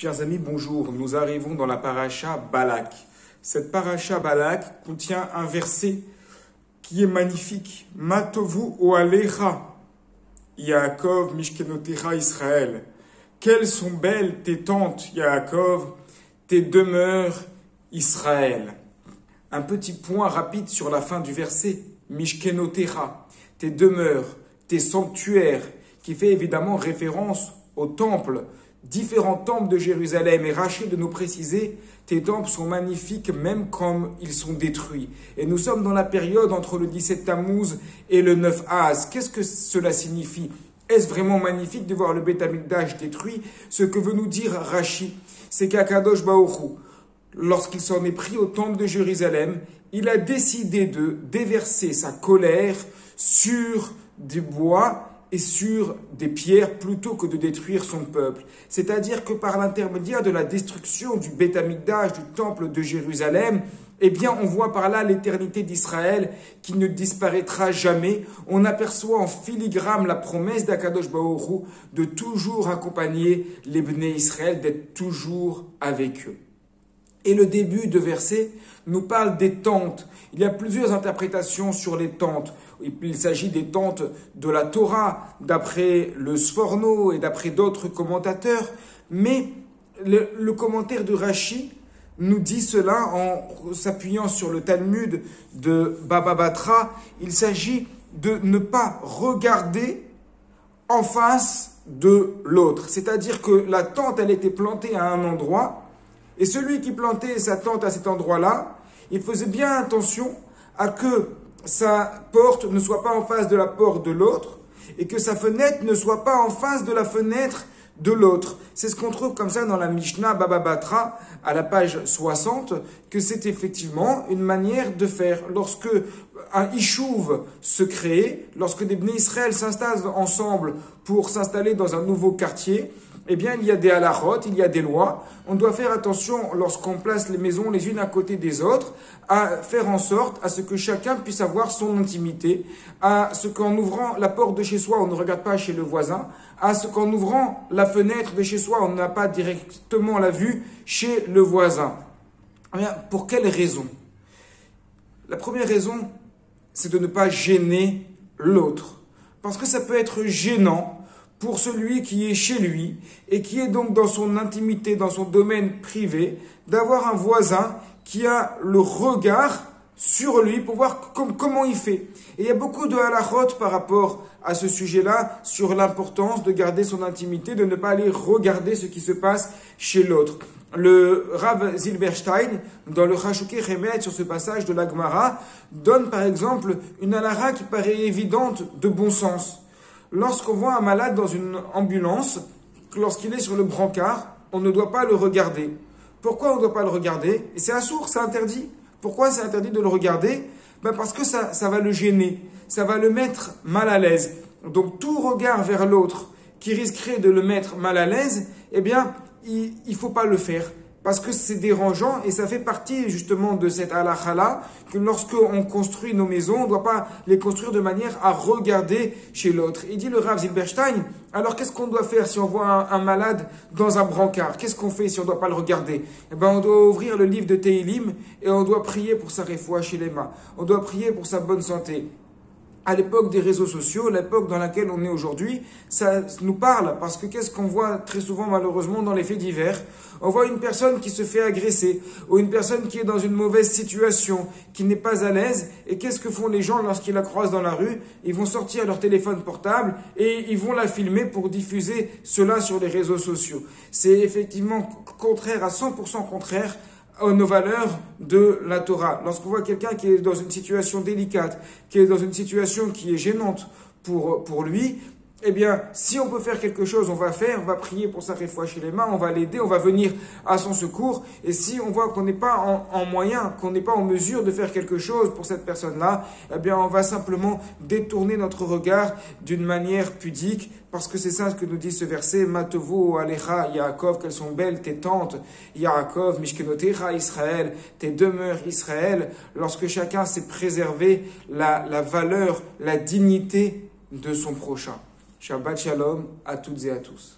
Chers amis, bonjour. Nous arrivons dans la paracha Balak. Cette paracha Balak contient un verset qui est magnifique. Matovu oalecha, Yaakov mishkenotecha Israël. Quelles sont belles tes tentes, Yaakov, tes demeures, Israël. Un petit point rapide sur la fin du verset. Mishkenotecha, tes demeures, tes sanctuaires, qui fait évidemment référence au temple, différents temples de Jérusalem. Et Rachid de nous préciser, tes temples sont magnifiques même comme ils sont détruits. Et nous sommes dans la période entre le 17 Tammuz et le 9 Az. Qu'est-ce que cela signifie? Est-ce vraiment magnifique de voir le Beth Amikdash détruit? Ce que veut nous dire Rachid, c'est qu'Akadosh Baruch Hu, lorsqu'il s'en est pris au temple de Jérusalem, il a décidé de déverser sa colère sur du bois et sur des pierres plutôt que de détruire son peuple. C'est-à-dire que par l'intermédiaire de la destruction du Beth Amikdash, du temple de Jérusalem, eh bien, on voit par là l'éternité d'Israël qui ne disparaîtra jamais. On aperçoit en filigrane la promesse d'Akadosh Baruch Hu de toujours accompagner les Bnei Israël, d'être toujours avec eux. Et le début de verset nous parle des tentes. Il y a plusieurs interprétations sur les tentes. Il s'agit des tentes de la Torah, d'après le Sforno et d'après d'autres commentateurs. Mais le commentaire de Rashi nous dit cela en s'appuyant sur le Talmud de Baba Batra. Il s'agit de ne pas regarder en face de l'autre. C'est-à-dire que la tente, elle était plantée à un endroit. Et celui qui plantait sa tente à cet endroit-là, il faisait bien attention à que sa porte ne soit pas en face de la porte de l'autre et que sa fenêtre ne soit pas en face de la fenêtre de l'autre. C'est ce qu'on trouve comme ça dans la Mishnah Baba Batra à la page 60, que c'est effectivement une manière de faire. Lorsque un Ishuv se crée, lorsque des Bnei Israël s'installent ensemble pour s'installer dans un nouveau quartier, eh bien, il y a des halachot, il y a des lois. On doit faire attention, lorsqu'on place les maisons les unes à côté des autres, à faire en sorte à ce que chacun puisse avoir son intimité, à ce qu'en ouvrant la porte de chez soi, on ne regarde pas chez le voisin, à ce qu'en ouvrant la fenêtre de chez soi, on n'a pas directement la vue chez le voisin. Eh bien, pour quelle raison? La première raison, c'est de ne pas gêner l'autre. Parce que ça peut être gênant pour celui qui est chez lui et qui est donc dans son intimité, dans son domaine privé, d'avoir un voisin qui a le regard sur lui pour voir comment il fait. Et il y a beaucoup de halachot par rapport à ce sujet-là, sur l'importance de garder son intimité, de ne pas aller regarder ce qui se passe chez l'autre. Le Rav Zilberstein, dans le Chashukei Chemed sur ce passage de la Gemara, donne par exemple une halakha qui paraît évidente de bon sens. Lorsqu'on voit un malade dans une ambulance, lorsqu'il est sur le brancard, on ne doit pas le regarder. Pourquoi on ne doit pas le regarder? Et c'est assourd, c'est interdit. Pourquoi c'est interdit de le regarder? Parce que ça va le gêner, ça va le mettre mal à l'aise. Donc tout regard vers l'autre qui risquerait de le mettre mal à l'aise, eh bien, il ne faut pas le faire. Parce que c'est dérangeant et ça fait partie justement de cette halakha-là que lorsqu'on construit nos maisons, on ne doit pas les construire de manière à regarder chez l'autre. Il dit le Rav Zilberstein, alors qu'est-ce qu'on doit faire si on voit un malade dans un brancard? Qu'est-ce qu'on fait si on ne doit pas le regarder? Eh bien, on doit ouvrir le livre de Tehilim et on doit prier pour sa refoua shilema. On doit prier pour sa bonne santé. À l'époque des réseaux sociaux, l'époque dans laquelle on est aujourd'hui, ça nous parle parce que qu'est-ce qu'on voit très souvent malheureusement dans les faits divers? On voit une personne qui se fait agresser ou une personne qui est dans une mauvaise situation, qui n'est pas à l'aise. Et qu'est-ce que font les gens lorsqu'ils la croisent dans la rue? Ils vont sortir leur téléphone portable et ils vont la filmer pour diffuser cela sur les réseaux sociaux. C'est effectivement contraire, à 100% contraire à nos valeurs de la Torah. Lorsqu'on voit quelqu'un qui est dans une situation délicate, qui est dans une situation qui est gênante pour lui, eh bien, si on peut faire quelque chose, on va faire, on va prier pour sa refoua shilema, on va l'aider, on va venir à son secours. Et si on voit qu'on n'est pas en moyen, qu'on n'est pas en mesure de faire quelque chose pour cette personne-là, eh bien, on va simplement détourner notre regard d'une manière pudique, parce que c'est ça ce que nous dit ce verset, Matovu alecha Yaakov, qu'elles sont belles tes tentes, Yaakov, mishkenotecha Israël, tes demeures Israël, lorsque chacun sait préserver la valeur, la dignité de son prochain. Shabbat Shalom à toutes et à tous.